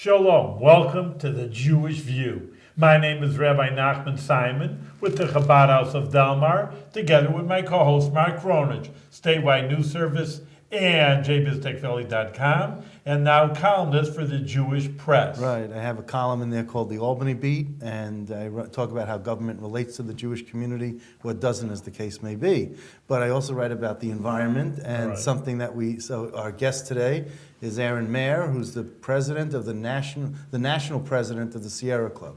Shalom, welcome to the Jewish View. My name is Rabbi Nachman Simon with the Chabad House of Delmar, together with my co-host Mark Ronich, statewide news service and jbiztechvalley.com, and now columnist for the Jewish Press. Right, I have a column in there called The Albany Beat, and I talk about how government relates to the Jewish community, or doesn't, as the case may be. But I also write about the environment, and something that so our guest today is Aaron Mair, who's the president of the national president of the Sierra Club.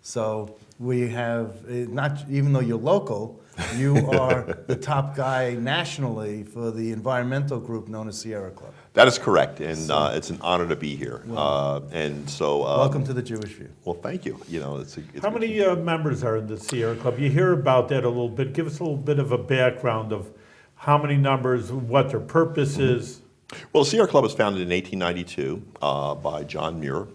So we have, not even though you're local, you are the top guy nationally for the environmental group known as Sierra Club. That is correct, and it's an honor to be here. And so, welcome to the Jewish View. Well, thank you. You know, How many members are in the Sierra Club? You hear about that a little bit. Give us a little bit of a background of how many numbers, what their purpose is. Well, the Sierra Club was founded in 1892 by John Mair,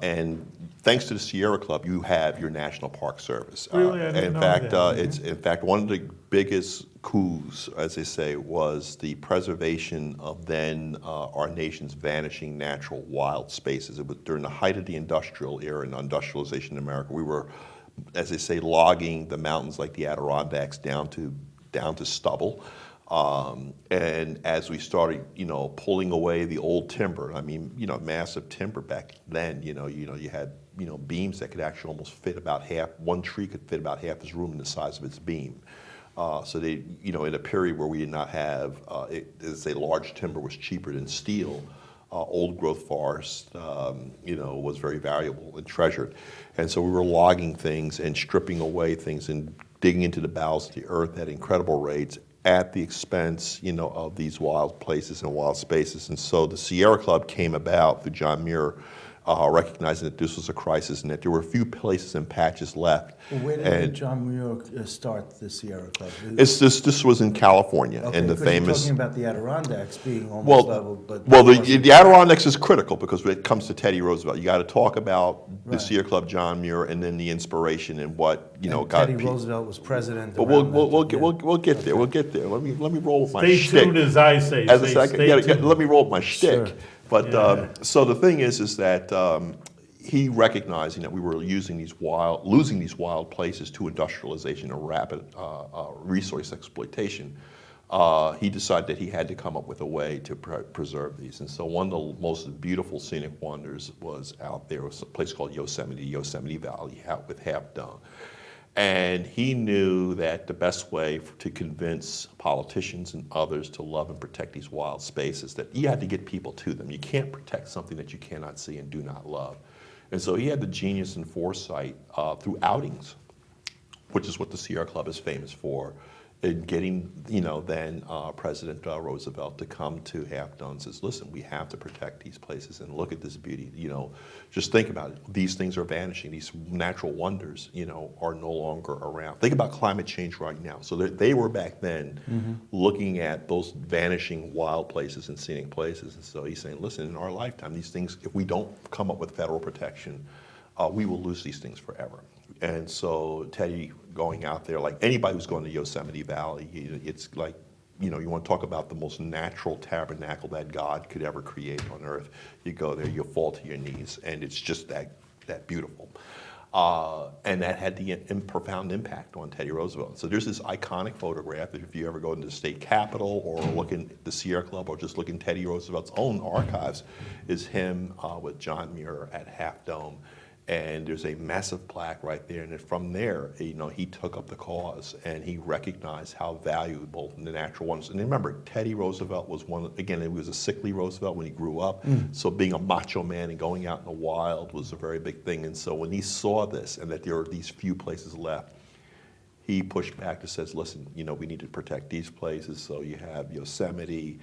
and thanks to the Sierra Club, you have your National Park Service. Really? I didn't know that. It's in fact one of the biggest coups, as they say, was the preservation of then our nation's vanishing natural wild spaces. It was during the height of the industrial era and industrialization in America. We were, as they say, logging the mountains like the Adirondacks down to stubble. And as we started, pulling away the old timber, I mean, massive timber back then, you had, beams that could actually almost fit about half, one tree could fit about half this room in the size of its beam. So they, in a period where we did not have, as they say, large timber was cheaper than steel, old growth forest, was very valuable and treasured. And so we were logging things and stripping away things and digging into the bowels of the earth at incredible rates, at the expense, of these wild places and wild spaces. And so the Sierra Club came about through John Mair, recognizing that this was a crisis and that there were a few places and patches left. Well, where did John Mair start the Sierra Club? This was in California, Okay, and the famous. You're talking about the Adirondacks being almost leveled, but the Adirondacks is critical because when it comes to Teddy Roosevelt, you got to talk about the Sierra Club, John Mair, and then the inspiration and what got. Teddy Roosevelt was president. But we'll get there. We'll get there. Let me roll with my shtick. Stay tuned, as I say. Let me roll with my shtick. Sure. But so the thing is that he recognizing that we were losing these wild places to industrialization and rapid resource exploitation, he decided that he had to come up with a way to preserve these. And so one of the most beautiful scenic wonders was out there, was a place called Yosemite Valley, with Half Dome. And he knew that the best way to convince politicians and others to love and protect these wild spaces, that you had to get people to them. You can't protect something that you cannot see and do not love. And so he had the genius and foresight through outings, which is what the Sierra Club is famous for, in getting, then President Roosevelt to come to Half Dome and says, listen, we have to protect these places and look at this beauty. Just think about it. These things are vanishing. These natural wonders, are no longer around. Think about climate change right now. So they were back then looking at those vanishing wild places and scenic places. And so he's saying, listen, in our lifetime, these things, if we don't come up with federal protection, we will lose these things forever. And so Teddy going out there, like anybody who's going to Yosemite Valley, it's like, you want to talk about the most natural tabernacle that God could ever create on earth. You go there, you fall to your knees, and it's just that beautiful. And that had the profound impact on Teddy Roosevelt. So there's this iconic photograph that if you ever go into the state capitol or look in the Sierra Club or just look in Teddy Roosevelt's own archives, is him with John Mair at Half Dome. And there's a massive plaque right there, and then from there, he took up the cause, and he recognized how valuable the natural ones. And remember, Teddy Roosevelt was he was a sickly Roosevelt when he grew up, so being a macho man and going out in the wild was a very big thing. And so when he saw this, and that there are these few places left, he pushed back and says, listen, we need to protect these places. So you have Yosemite,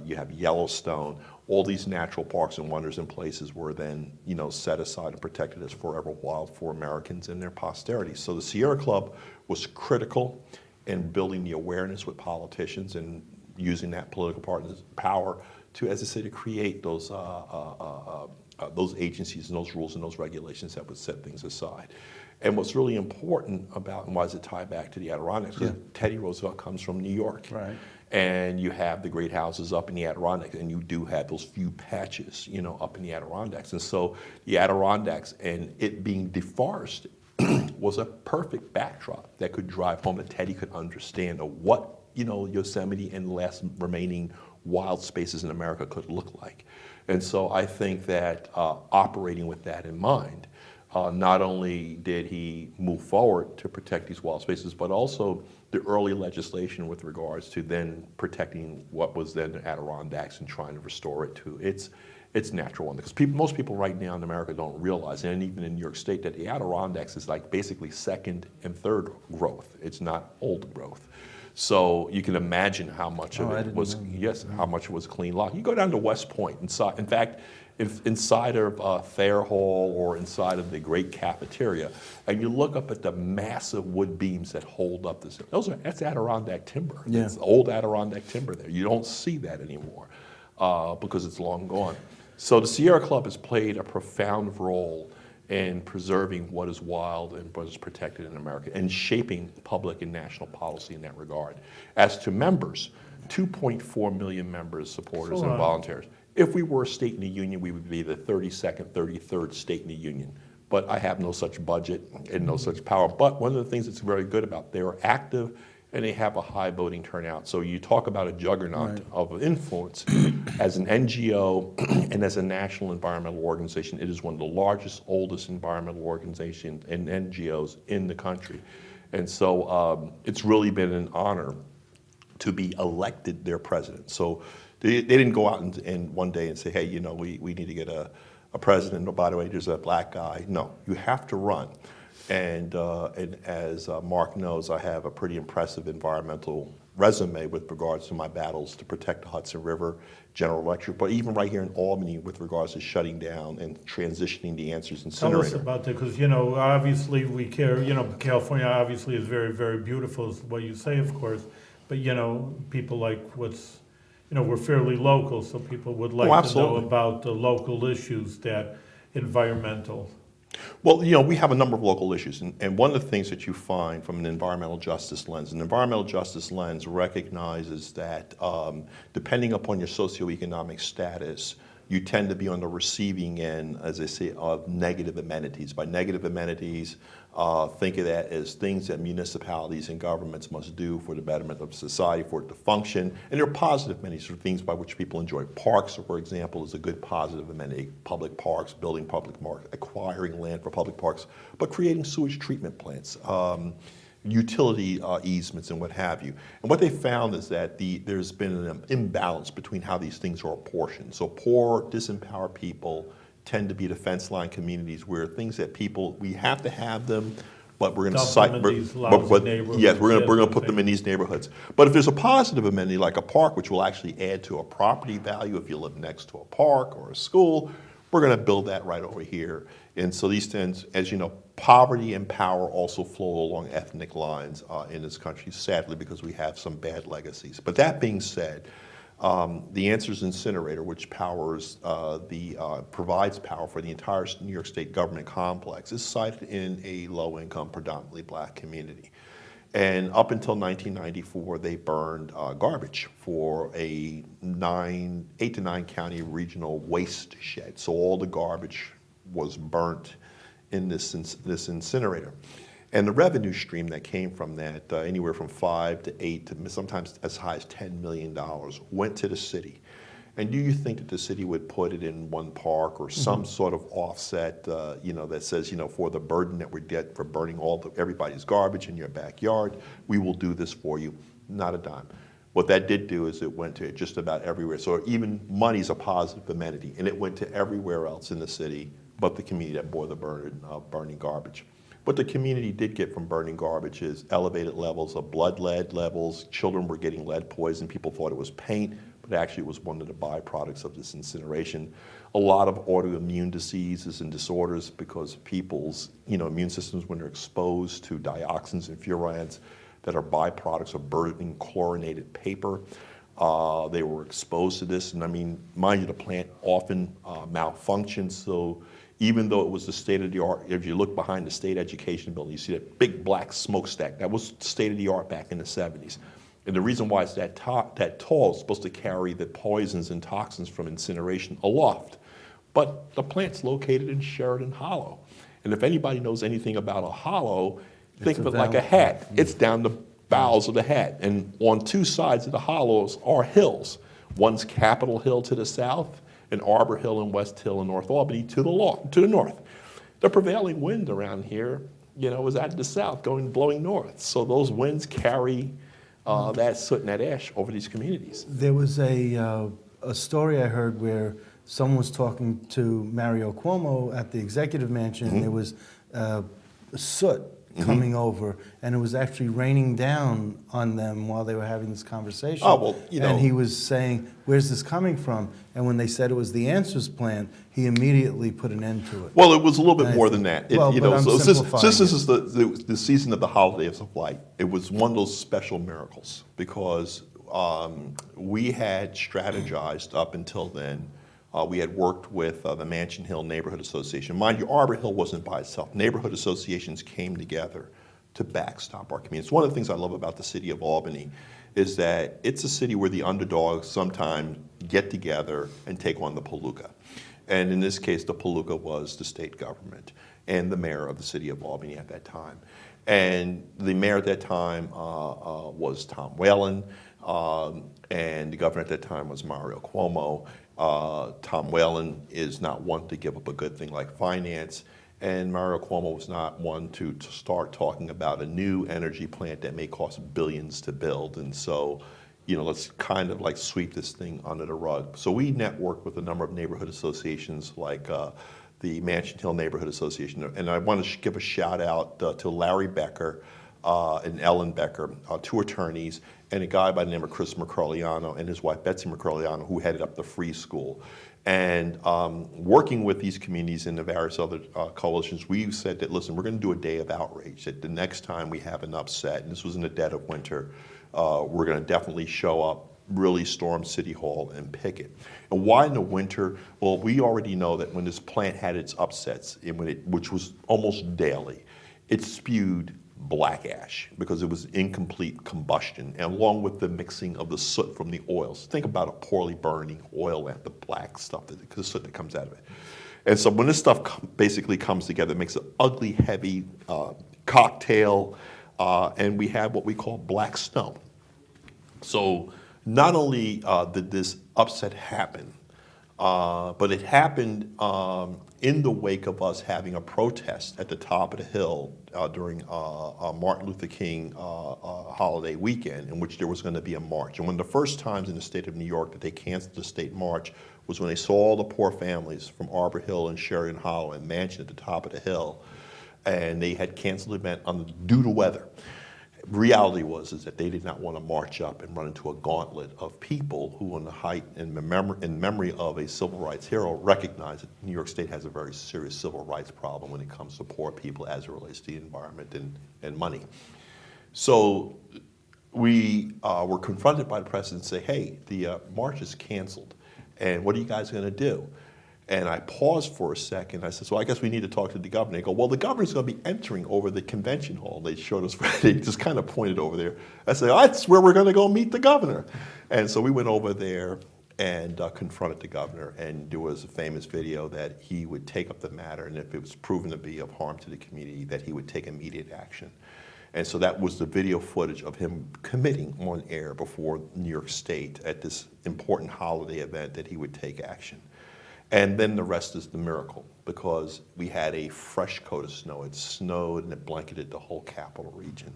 you have Yellowstone, all these natural parks and wonders and places were then, set aside and protected as forever wild for Americans and their posterity. So the Sierra Club was critical in building the awareness with politicians and using that political power to, as I say, to create those agencies and those rules and those regulations that would set things aside. And what's really important about, and why does it tie back to the Adirondacks? Because Teddy Roosevelt comes from New York. Right. And you have the great houses up in the Adirondacks, and you do have those few patches, up in the Adirondacks. And so the Adirondacks and it being deforested was a perfect backdrop that could drive home that Teddy could understand of what, Yosemite and the last remaining wild spaces in America could look like. And so I think that operating with that in mind, not only did he move forward to protect these wild spaces, but also the early legislation with regards to then protecting what was then the Adirondacks and trying to restore it to its natural one. Because most people right now in America don't realize, and even in New York State, that the Adirondacks is like basically second and third growth. It's not old growth. So you can imagine how much of it was, how much was clean lock. You go down to West Point, inside, in fact, inside of Thayer Hall or inside of the great cafeteria, and you look up at the massive wood beams that hold up this, that's Adirondack timber. Yeah. It's old Adirondack timber there. You don't see that anymore because it's long gone. So the Sierra Club has played a profound role in preserving what is wild and what is protected in America and shaping public and national policy in that regard. As to members, 2.4 million members, supporters, and volunteers. If we were a state in the union, we would be the 32nd, 33rd state in the union. But I have no such budget and no such power. But one of the things that's very good about, they are active and they have a high voting turnout. So you talk about a juggernaut of influence. As an NGO and as a national environmental organization, it is one of the largest, oldest environmental organizations and NGOs in the country. And so it's really been an honor to be elected their president. So they didn't go out and one day and say, hey, we need to get a president. Oh, by the way, there's a black guy. No, you have to run. And as Mark knows, I have a pretty impressive environmental resume with regards to my battles to protect the Hudson River, General Electric, but even right here in Albany with regards to shutting down and transitioning the Answers incinerator. Tell us about that, because, obviously we care, California obviously is very, very beautiful, is what you say, of course, but, people like we're fairly local, so people would like to know about the local issues, that environmental. Well, we have a number of local issues, and one of the things that you find from an environmental justice lens, recognizes that depending upon your socioeconomic status, you tend to be on the receiving end, as I say, of negative amenities. By negative amenities, think of that as things that municipalities and governments must do for the betterment of society, for it to function. And there are positive amenities, or things by which people enjoy. Parks, for example, is a good positive amenity. Public parks, building public parks, acquiring land for public parks, but creating sewage treatment plants, utility easements and what have you. And what they found is that there's been an imbalance between how these things are apportioned. So poor, disempowered people tend to be the fence line communities where things that we have to have them, but we're going to cite, yes, we're going to put them in these neighborhoods. But if there's a positive amenity like a park, which will actually add to a property value if you live next to a park or a school, we're going to build that right over here. And so these things, as you know, poverty and power also flow along ethnic lines in this country, sadly, because we have some bad legacies. But that being said, the Answers incinerator, which provides power for the entire New York State government complex, is sited in a low-income, predominantly black community. And up until 1994, they burned garbage for a 8 to 9 county regional waste shed. So all the garbage was burnt in this incinerator. And the revenue stream that came from that, anywhere from 5 to 8 to sometimes as high as $10 million, went to the city. And do you think that the city would put it in one park or some sort of offset, that says, for the burden that we get for burning everybody's garbage in your backyard, we will do this for you? Not a dime. What that did do is it went to just about everywhere. So even money's a positive amenity, and it went to everywhere else in the city but the community that bore the burden of burning garbage. What the community did get from burning garbage is elevated levels of blood lead levels. Children were getting lead poison. People thought it was paint, but actually it was one of the byproducts of this incineration. A lot of autoimmune diseases and disorders because people's immune systems, when they're exposed to dioxins and furans that are byproducts of burning chlorinated paper, they were exposed to this. And mind you, the plant often malfunctions. So even though it was the state of the art. If you look behind the state education building, you see that big black smokestack. That was state of the art back in the 70s. And the reason why it's that tall is supposed to carry the poisons and toxins from incineration aloft. But the plant's located in Sheridan Hollow. And if anybody knows anything about a hollow, think of it like a hat. It's down the bowels of the hat. And on two sides of the hollows are hills. One's Capitol Hill to the south, and Arbor Hill and West Hill in North Albany to the north. The prevailing wind around here, is out of the south, blowing north. So those winds carry that soot and that ash over these communities. There was a story I heard where someone was talking to Mario Cuomo at the executive mansion, and there was soot coming over, and it was actually raining down on them while they were having this conversation. Oh, well, And he was saying, where's this coming from? And when they said it was the Answers plant, he immediately put an end to it. Well, it was a little bit more than that. Well, but I'm Since simplifying this is the season of the holidays of light, it was one of those special miracles because we had strategized up until then. We had worked with the Mansion Hill Neighborhood Association. Mind you, Arbor Hill wasn't by itself. Neighborhood associations came together to backstop our community. It's one of the things I love about the city of Albany is that it's a city where the underdogs sometimes get together and take on the palooka. And in this case, the palooka was the state government and the mayor of the city of Albany at that time. And the mayor at that time was Tom Whalen, and the governor at that time was Mario Cuomo. Tom Whalen is not one to give up a good thing like finance, and Mario Cuomo was not one to start talking about a new energy plant that may cost billions to build. And so, let's kind of like sweep this thing under the rug. So we networked with a number of neighborhood associations like the Mansion Hill Neighborhood Association. And I want to give a shout out to Larry Becker and Ellen Becker, two attorneys, and a guy by the name of Chris Mercoliano and his wife Betsy Mercoliano, who headed up the Free School. And working with these communities and the various other coalitions, we said that, listen, we're going to do a day of outrage, that the next time we have an upset, and this was in the dead of winter, we're going to definitely show up, really storm City Hall and picket. And why in the winter? Well, we already know that when this plant had its upsets, which was almost daily, it spewed black ash because it was incomplete combustion, and along with the mixing of the soot from the oils. Think about a poorly burning oil lamp, the black stuff, the soot that comes out of it. And so when this stuff basically comes together, it makes an ugly, heavy cocktail, and we have what we call black snow. So not only did this upset happen, but it happened in the wake of us having a protest at the top of the hill during Martin Luther King holiday weekend, in which there was going to be a march. And one of the first times in the state of New York that they canceled the state march was when they saw all the poor families from Arbor Hill and Sheridan Hollow and Mansion at the top of the hill, and they had canceled the event due to weather. Reality was that they did not want to march up and run into a gauntlet of people who, on the height and in memory of a civil rights hero, recognized that New York State has a very serious civil rights problem when it comes to poor people as it relates to the environment and money. So we were confronted by the press and say, hey, the march is canceled, and what are you guys going to do? And I paused for a second. I said, so I guess we need to talk to the governor. They go, well, the governor's going to be entering over the convention hall. They showed us, they just kind of pointed over there. I said, that's where we're going to go meet the governor. And so we went over there and confronted the governor. And there was a famous video that he would take up the matter, and if it was proven to be of harm to the community, that he would take immediate action. And so that was the video footage of him committing on air before New York State at this important holiday event that he would take action. And then the rest is the miracle, because we had a fresh coat of snow. It snowed and it blanketed the whole capital region.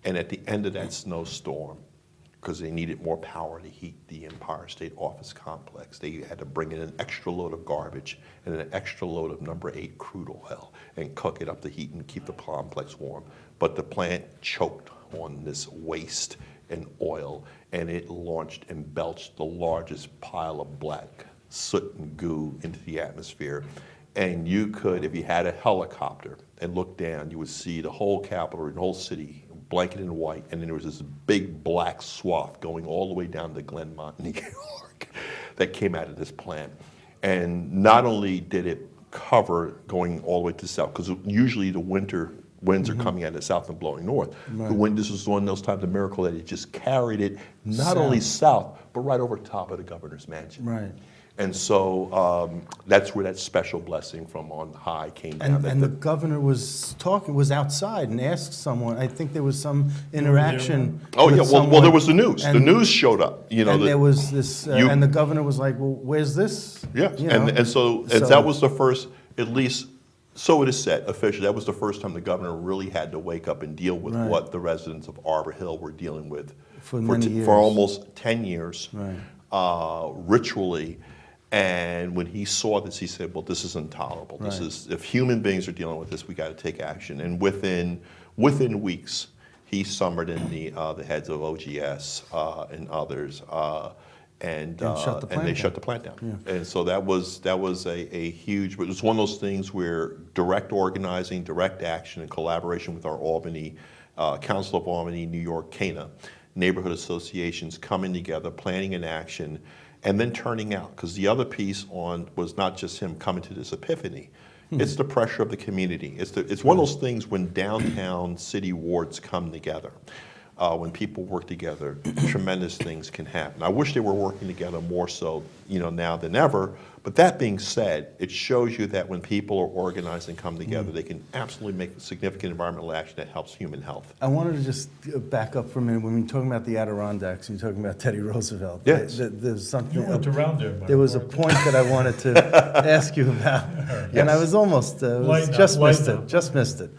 And at the end of that snowstorm, because they needed more power to heat the Empire State Office complex, they had to bring in an extra load of garbage and an extra load of No. 8 crude oil and cook it up to heat and keep the complex warm. But the plant choked on this waste and oil, and it launched and belched the largest pile of black soot and goo into the atmosphere. And you could, if you had a helicopter and looked down, you would see the whole capital and the whole city blanketed in white, and then there was this big black swath going all the way down to Glenmont, New York, that came out of this plant. And not only did it cover going all the way to the south, because usually the winter winds are coming out of the south and blowing north. The wind, this was one of those times, a miracle that it just carried it not only south, but right over top of the governor's mansion. Right. And so that's where that special blessing from on high came down. And the governor was outside and asked someone, I think there was some interaction. Oh, with yeah, well, someone, there was the news. The and- news showed up, And there was this, and the governor was like, well, where's this? Yeah, You know? and so that was the first, at least, so it is said officially, that was the first time the governor really had to wake up and deal with Right. what the residents of Arbor Hill were dealing with For many years. for almost 10 years, Right. ritually. And when he saw this, he said, well, this is intolerable. This Right. is, if human beings are dealing with this, we got to take action. And within weeks, he summoned in the heads of OGS and others, and shut the plant they down. shut the plant down. And so that was a huge, but it was one of those things where direct organizing, direct action, and collaboration with our Albany, Council of Albany, New York, CANA, neighborhood associations coming together, planning an action, and then turning out. Because the other piece was not just him coming to this epiphany, it's the pressure of the community. It's one of those things when downtown city wards come together. When people work together, tremendous things can happen. I wish they were working together more so, now than ever. But that being said, it shows you that when people are organized and come together, they can absolutely make significant environmental action that helps human health. I wanted to just back up for a minute. When you're talking about the Adirondacks, and you're talking about Teddy Roosevelt. Yes. There's something. You went around there, Mark. There was a point that I wanted to ask you about, and I was almost Lighten up, just missed lighten it. up. Just missed it.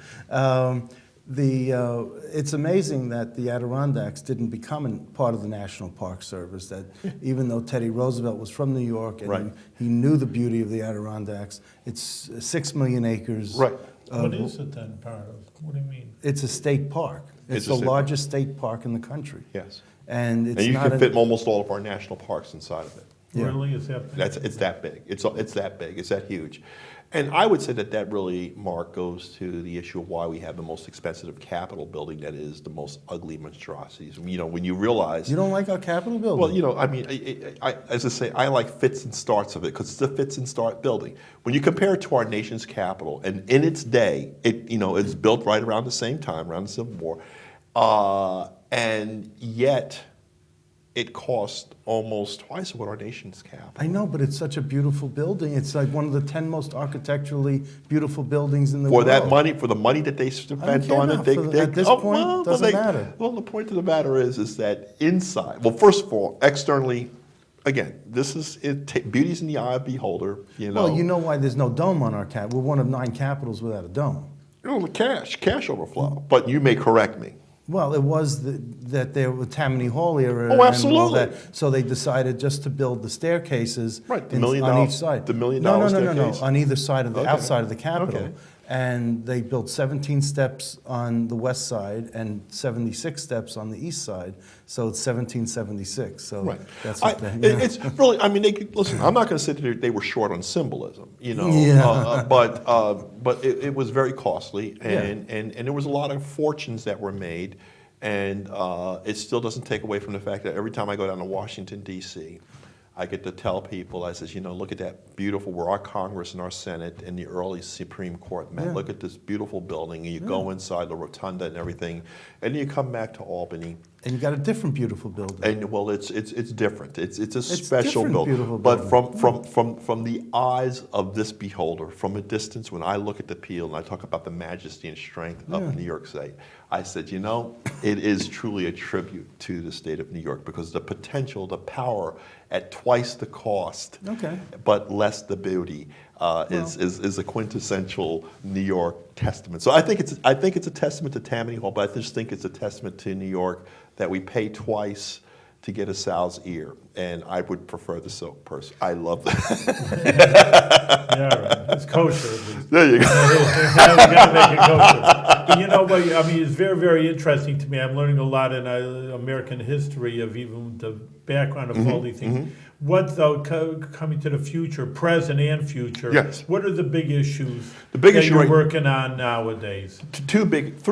It's amazing that the Adirondacks didn't become part of the National Park Service. That even though Teddy Roosevelt was from New York and Right. he knew the beauty of the Adirondacks, it's 6 million acres. Right. What is it then, part of? What do you mean? It's a state park. It's It's a the state park. largest state park in the country. Yes. And it's And you not can fit almost all of our national parks inside of it. Yeah. Really? Is that big? It's that big. It's that big. It's that huge. And I would say that really, Mark, goes to the issue of why we have the most expensive Capitol building that is the most ugly monstrosities. When you realize... You don't like our Capitol building? Well, as I say, I like fits and starts of it because it's a fits and start building. When you compare it to our nation's capital, and in its day, it's built right around the same time, around the Civil War, and yet it cost almost twice of what our nation's capital. I know, but it's such a beautiful building. It's like one of the 10 most architecturally beautiful buildings in the world. For the money that they spent care on now. it, At this point, doesn't matter. Well, the point of the matter is that inside, well, first of all, externally, again, this is beauty's in the eye of the beholder. Well, you know why there's no dome on our cap. We're one of 9 capitals without a dome. The cash overflow. But you may correct me. Well, it was that there was Tammany Hall era. Oh, And all absolutely. that. So they decided just to build the staircases Right, the on $1 million each side. the $1 million No, staircase? on either side of the Okay. outside of the Capitol. Okay. And they built 17 steps on the west side and 76 steps on the east side. So it's 1776. So Right. that's what they, It's really, listen, I'm not going to say that they were short on symbolism, Yeah. but it was very costly, and there was a lot of fortunes that were made, and it still doesn't take away from the fact that every time I go down to Washington, D.C., I get to tell people, I says, look at that beautiful, where our Congress and our Senate and the early Supreme Court met. Yeah. Look at this beautiful building, and you go inside the rotunda and everything, and then you come back to Albany, and you got a different beautiful building. and well, it's different. It's a special different, building. beautiful But building. from the eyes of this beholder, from a distance, when I look at the Peel and I talk about the majesty and strength of New York State, I said, it is truly a tribute to the state of New York, because the potential, the power at twice the cost, but less the beauty, is a quintessential New York testament. So I think it's a testament to Tammany Hall, but I just think it's a testament to New York that we pay twice to get a sow's ear, and I would prefer the silk purse. I love that. Yeah, right. It's kosher at least. There you go. We gotta make it kosher. But it's very, very interesting to me. I'm learning a lot in American history of even the background of all these things. What, though, coming to the future, present and future, Yes. what are the big issues The big that issue you're right- working on nowadays? Three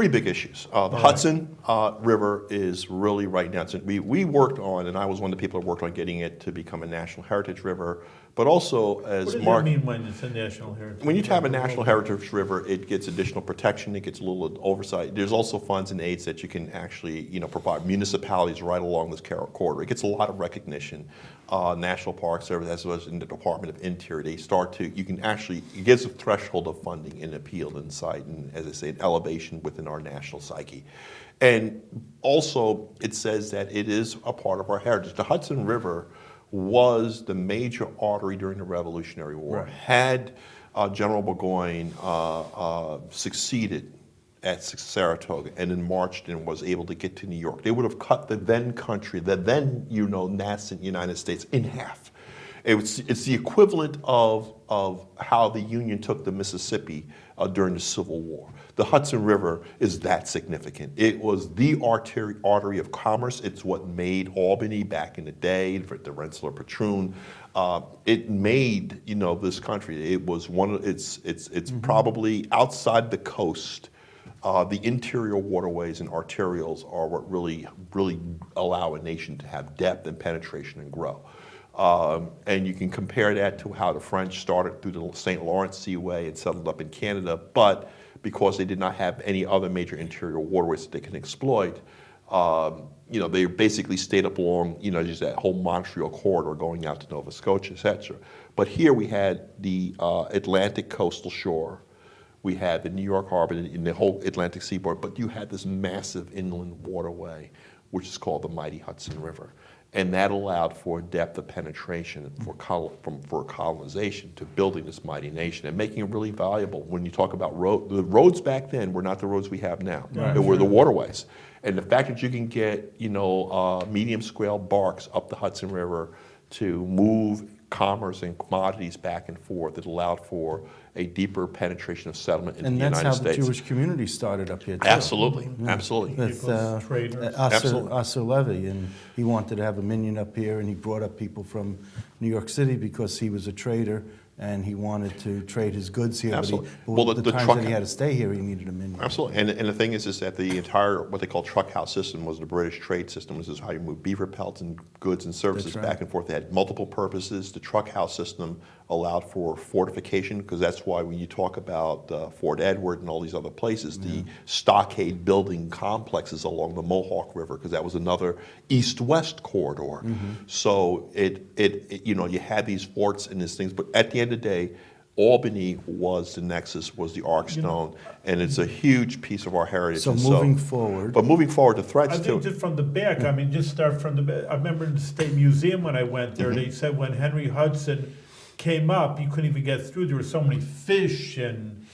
big issues. The Hudson River is really right now. We worked on, and I was one of the people that worked on getting it to become a National Heritage River, But also, What as does that Mark, mean when it's a national heritage? when you have a national heritage river, it gets additional protection, it gets a little oversight. There's also funds and aids that you can actually, provide municipalities right along this corridor. It gets a lot of recognition. National Park Service, as well as in the Department of Interior, it gives a threshold of funding and appeal and sight, and as I say, an elevation within our national psyche. And also, it says that it is a part of our heritage. The Hudson River was the major artery during the Revolutionary War. Right. Had General Burgoyne succeeded at Saratoga and then marched and was able to get to New York, they would have cut the then country, the then nascent United States, in half. It's the equivalent of how the Union took the Mississippi during the Civil War. The Hudson River is that significant. It was the artery of commerce. It's what made Albany back in the day, for the Rensselaer Patroon. It made this country. It was it's probably outside the coast. The interior waterways and arterials are what really allow a nation to have depth and penetration and grow. And you can compare that to how the French started through the St. Lawrence Seaway and settled up in Canada, but because they did not have any other major interior waterways that they can exploit, they basically stayed up along, just that whole Montreal corridor going out to Nova Scotia, etc. But here we had the Atlantic coastal shore, we had the New York Harbor and the whole Atlantic seaboard, but you had this massive inland waterway, which is called the mighty Hudson River. And that allowed for depth of penetration for colonization to building this mighty nation and making it really valuable. When you talk about the roads back then were not the roads we have now. Right. They were the waterways. And the fact that you can get, medium scale barks up the Hudson River to move commerce and commodities back and forth, it allowed for a deeper penetration of settlement into And the that's United how States. the Jewish community started up here, too. Absolutely, absolutely. With People's traders. Absolutely. Asser Levy, and he wanted to have a minion up here, and he brought up people from New York City because he was a trader, and he wanted to trade his goods here. Absolutely. But Well, the the times truck- that he had to stay here, he needed a minion. Absolutely, and the thing is that the entire, what they call truck house system was the British trade system. This is how you move beaver pelts and goods and services That's right. back and forth. They had multiple purposes. The truck house system allowed for fortification, because that's why when you talk about Fort Edward and all these other places, the stockade building complexes along the Mohawk River, because that was another east-west corridor. So you had these forts and these things, but at the end of the day, Albany was the nexus, was the archstone, and it's a huge piece of our heritage. So And moving forward, but moving forward, the I threats think to just from the back, just start from the back. I remember in the State Museum when I went there, they said when Henry Hudson came up, you couldn't even get through. There were so many fish and,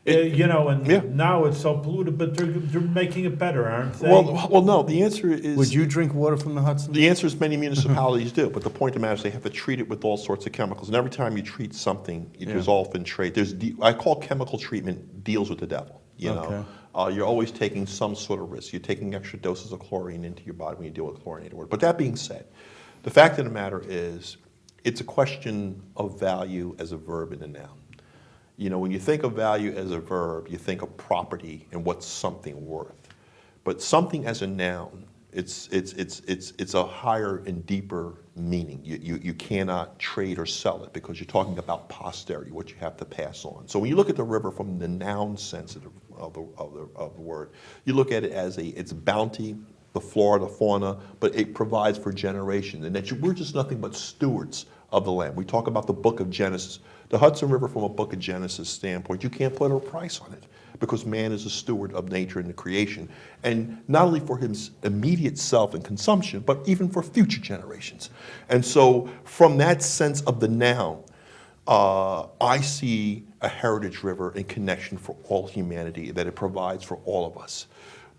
Yeah. now it's so polluted, but they're making it better, aren't they? well, no. The answer is would you drink water from the Hudson? the answer is many municipalities do, but the point of the matter is they have to treat it with all sorts of chemicals, and every time you treat something, there's often trade. I call chemical treatment deals with the devil. You're always taking some sort of risk. You're taking extra doses of chlorine into your body when you deal with chlorinated water. But that being said, the fact of the matter is, it's a question of value as a verb and a noun. When you think of value as a verb, you think of property and what's something worth. But something as a noun, it's a higher and deeper meaning. You cannot trade or sell it because you're talking about posterity, what you have to pass on. So when you look at the river from the noun sense of the word, you look at it as its bounty, the flora, the fauna, but it provides for generations, and that we're just nothing but stewards of the land. We talk about the book of Genesis. The Hudson River, from a book of Genesis standpoint, you can't put a price on it because man is a steward of nature and the creation, and not only for his immediate self and consumption, but even for future generations. And so from that sense of the noun, I see a heritage river in connection for all humanity, that it provides for all of us.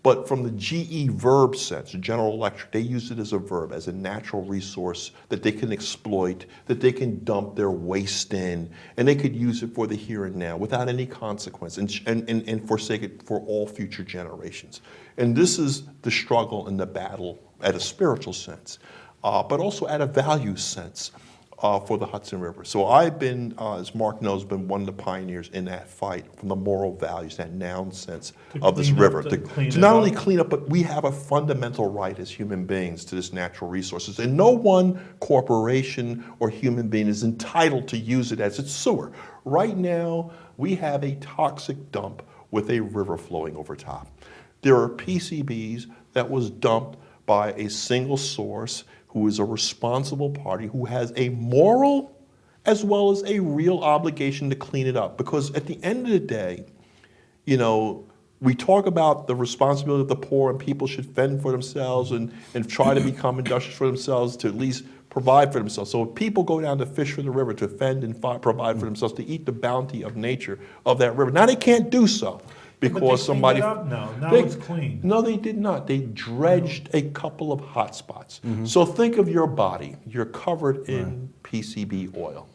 But from the GE verb sense, General Electric, they use it as a verb, as a natural resource that they can exploit, that they can dump their waste in, and they could use it for the here and now without any consequence, and forsake it for all future generations. And this is the struggle and the battle at a spiritual sense, but also at a value sense. for the Hudson River. So I've been, as Mark knows, been one of the pioneers in that fight from the moral values, that noun sense of this river. To not only clean up, but we have a fundamental right as human beings to this natural resources. And no one corporation or human being is entitled to use it as its sewer. Right now, we have a toxic dump with a river flowing over top. There are PCBs that was dumped by a single source who is a responsible party, who has a moral as well as a real obligation to clean it up. Because at the end of the day, you know, we talk about the responsibility of the poor and people should fend for themselves and try to become industrious for themselves, to at least provide for themselves. So if people go down to fish for the river to fend and provide for themselves, to eat the bounty of nature of that river. Now they can't do so. Because somebody, now it's clean. No, they did not. They dredged a couple of hot spots. So think of your body. You're covered in PCB oil,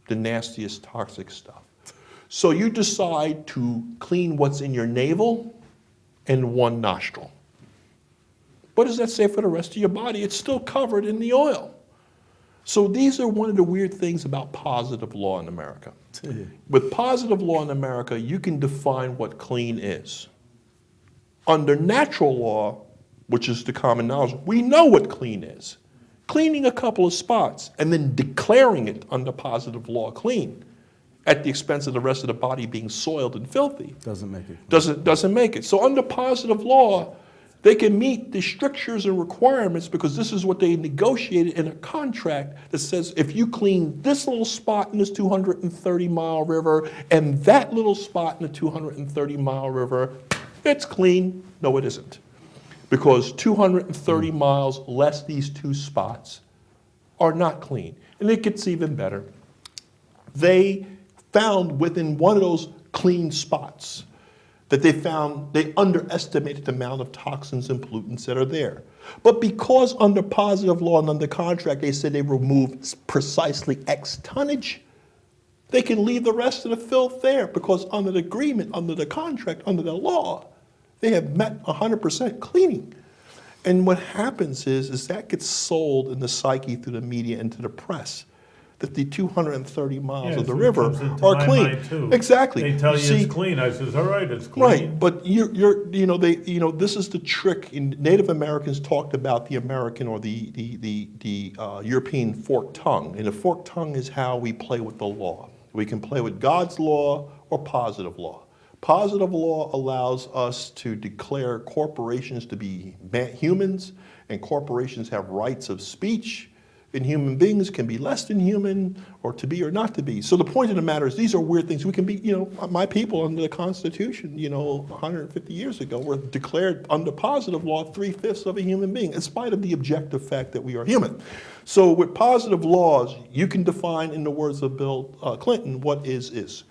the nastiest toxic stuff. So you decide to clean what's in your navel and one nostril. What does that say for the rest of your body? It's still covered in the oil. So these are one of the weird things about positive law in America. With positive law in America, you can define what clean is. Under natural law, which is the common knowledge, we know what clean is. Cleaning a couple of spots and then declaring it under positive law clean at the expense of the rest of the body being soiled and filthy Doesn't make it. doesn't make it. So under positive law, they can meet the strictures and requirements because this is what they negotiated in a contract that says if you clean this little spot in this 230-mile river and that little spot in the 230-mile river, it's clean. No, it isn't. Because 230 miles less these two spots are not clean. And it gets even better. They found within one of those clean spots that they underestimated the amount of toxins and pollutants that are there. But because under positive law and under contract, they said they remove precisely X tonnage, they can leave the rest of the filth there because under the agreement, under the contract, under the law, they have met 100% cleaning. And what happens is that gets sold in the psyche through the media and to the press, that the 230 miles of the river are clean. Exactly. They tell you it's clean. I says, all right, it's clean. Right, but this is the trick. Native Americans talked about the American or the European forked tongue, and the forked tongue is how we play with the law. We can play with God's law or positive law. Positive law allows us to declare corporations to be humans, and corporations have rights of speech. And human beings can be less than human, or to be or not to be. So the point of the matter is these are weird things. We can be, my people under the Constitution, 150 years ago were declared under positive law 3/5 of a human being, in spite of the objective fact that we are human. So with positive laws, you can define, in the words of Bill Clinton, what is.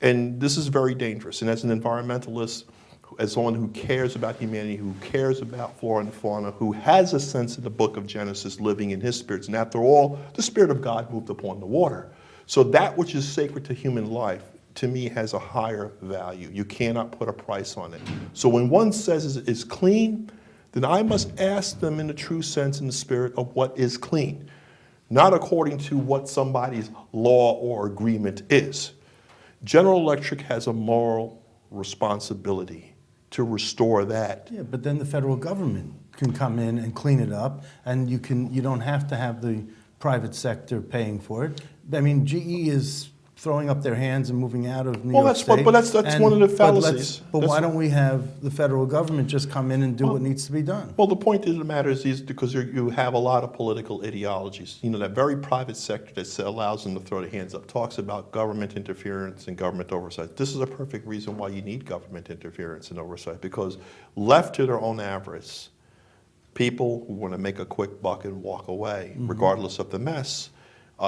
And this is very dangerous. And as an environmentalist, as someone who cares about humanity, who cares about flora and fauna, who has a sense of the book of Genesis living in his spirits. And after all, the Spirit of God moved upon the water. So that which is sacred to human life, to me, has a higher value. You cannot put a price on it. So when one says it's clean, then I must ask them in the true sense, in the spirit of what is clean, not according to what somebody's law or agreement is. General Electric has a moral responsibility to restore that. Yeah, but then the federal government can come in and clean it up, and you don't have to have the private sector paying for it. I mean, GE is throwing up their hands and moving out of New York State. But that's one of the fallacies. But why don't we have the federal government just come in and do what needs to be done? Well, the point of the matter is because you have a lot of political ideologies. That very private sector that allows them to throw their hands up talks about government interference and government oversight. This is a perfect reason why you need government interference and oversight, because left to their own avarice, people who want to make a quick buck and walk away, regardless of the mess,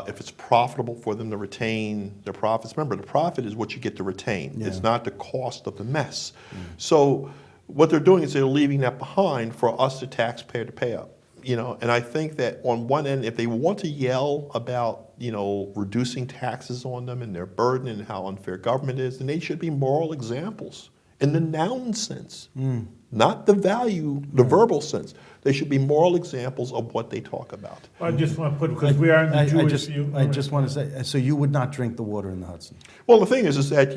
if it's profitable for them to retain their profits. Remember, the profit is what you get to retain. Yeah. It's not the cost of the mess. So what they're doing is they're leaving that behind for us, the taxpayer, to pay up. And I think that on one end, if they want to yell about, reducing taxes on them and their burden and how unfair government is, then they should be moral examples in the noun sense. not the value, the verbal sense. They should be moral examples of what they talk about. I just want to put, because we are in the Jewish view. I just want to say, so you would not drink the water in the Hudson? Well, the thing is that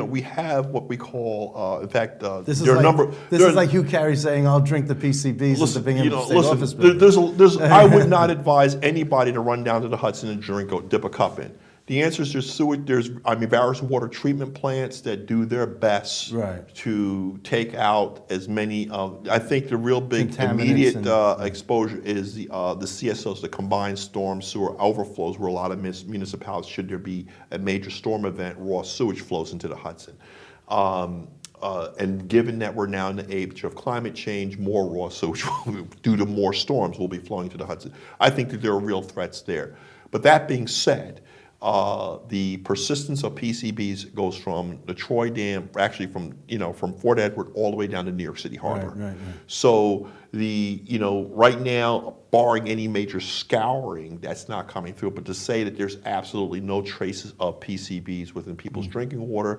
we have what we call, in fact, This is there are a like, number. this is like Hugh Carey saying, "I'll drink the PCBs at the Binghamton State Office building." I would not advise anybody to run down to the Hudson and dip a cup in. The answer is there's sewage. There's various water treatment plants that do their best to take out as many of. I think the real big immediate exposure is the CSOs, the combined storm sewer overflows, where a lot of municipalities, should there be a major storm event, raw sewage flows into the Hudson. And given that we're now in the age of climate change, more raw sewage due to more storms will be flowing to the Hudson. I think that there are real threats there. But that being said, the persistence of PCBs goes from the Troy Dam, actually from Fort Edward all the way down to New York City Harbor. Right. So right now, barring any major scouring, that's not coming through. But to say that there's absolutely no traces of PCBs within people's drinking water,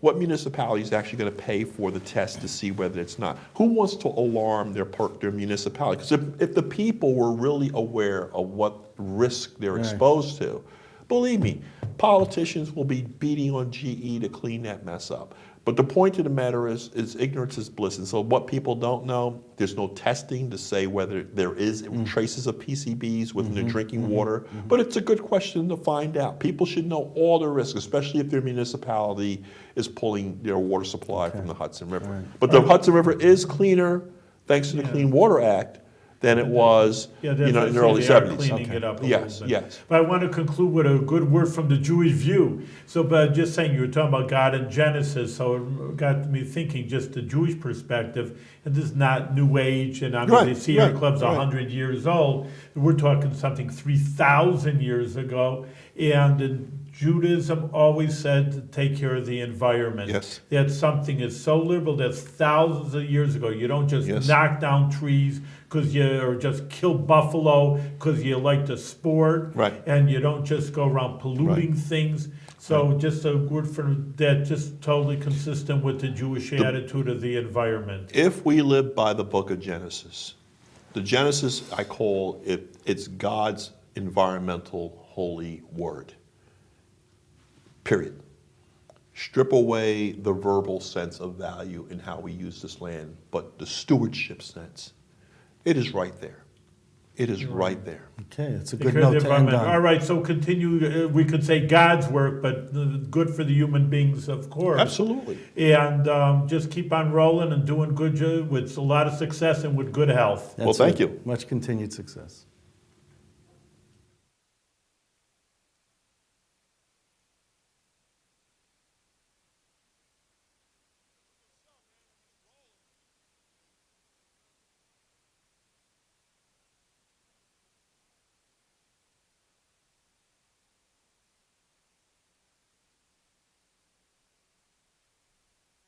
what municipality is actually going to pay for the test to see whether it's not? Who wants to alarm their municipality? Because if the people were really aware of what risk they're exposed to, believe me, politicians will be beating on GE to clean that mess up. But the point of the matter is ignorance is bliss. And so what people don't know, there's no testing to say whether there is traces of PCBs within the drinking water. But it's a good question to find out. People should know all the risks, especially if their municipality is pulling their water supply from the Hudson River. But the Hudson River is cleaner, thanks to the Clean Water Act, than it was in the early 70s. Cleaning it up a little bit. Yes. But I want to conclude with a good word from the Jewish view. So, but just saying, you were talking about God in Genesis, so it got me thinking just the Jewish perspective, and this is not New Age, and the Sierra Club's 100 years old. We're talking something 3,000 years ago, and Judaism always said to take care of the environment. Yes. That something is so liberal that's thousands of years ago. You don't just knock down trees or just kill buffalo because you like the sport. Right. And you don't just go around polluting things. So just a word for that, just totally consistent with the Jewish attitude of the environment. If we live by the book of Genesis, the Genesis, I call it's God's environmental holy word. Period. Strip away the verbal sense of value in how we use this land, but the stewardship sense, it is right there. It is right there. Okay, it's a Take good care of the note to end environment. on. All right, so continue. We could say God's work, but good for the human beings, of course. Absolutely. And just keep on rolling and doing good with a lot of success and with good health. Well, thank you. Much continued success.